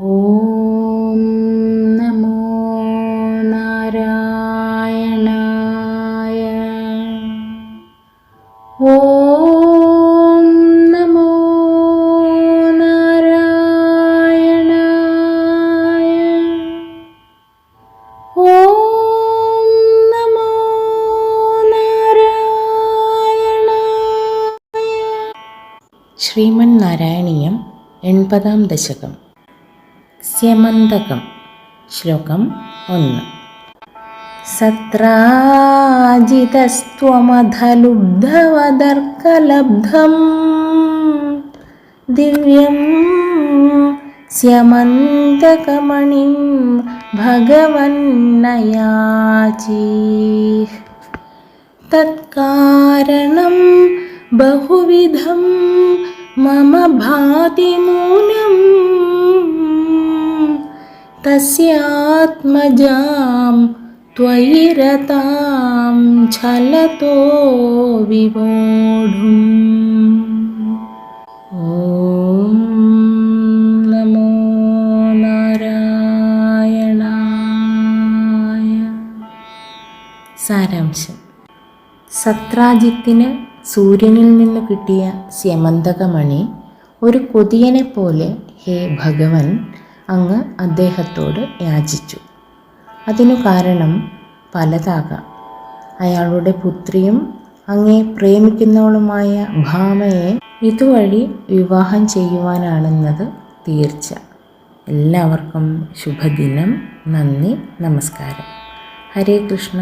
ഓം നമോ നാരായണായ. ഓം നമോ നാരായണായ. ഓം നമോ നാരായണായ. ശ്രീമൻ നാരായണീയം 80-ാം ദശകം. സ്യമന്തകം. ശ്ലോകം 1. സത്രാജിതസ്ത്വമധലുബ്ധവദർക്കലബ്ധം ദിവ്യം സ്യമന്തകമണിം ഭഗവന്നയാചീഹ്. തത്കാരണം ബഹുവിധം മമ ഭാതി നൂനം തസ്യാത്മജാം ത്വയി രതാം ഛലതോ വിവോഢും. ഓം നമോ നാരായണായ. സാരാംശം. സത്രാജിത്തിന് സൂര്യനിൽ നിന്ന് കിട്ടിയ സ്യമന്തകമണി ഒരു കൊതിയനെപ്പോലെ ഹേ ഭഗവൻ അങ്ങ് അദ്ദേഹത്തോട് യാചിച്ചു. അതിനു കാരണം പലതാകാം. അയാളുടെ പുത്രിയും അങ്ങേ പ്രേമിക്കുന്നവളുമായ ഭാമയെ ഇതുവഴി വിവാഹം ചെയ്യുവാനാണെന്നത് തീർച്ച. എല്ലാവർക്കും ശുഭദിനം. നന്ദി, നമസ്കാരം. ഹരേ കൃഷ്ണ.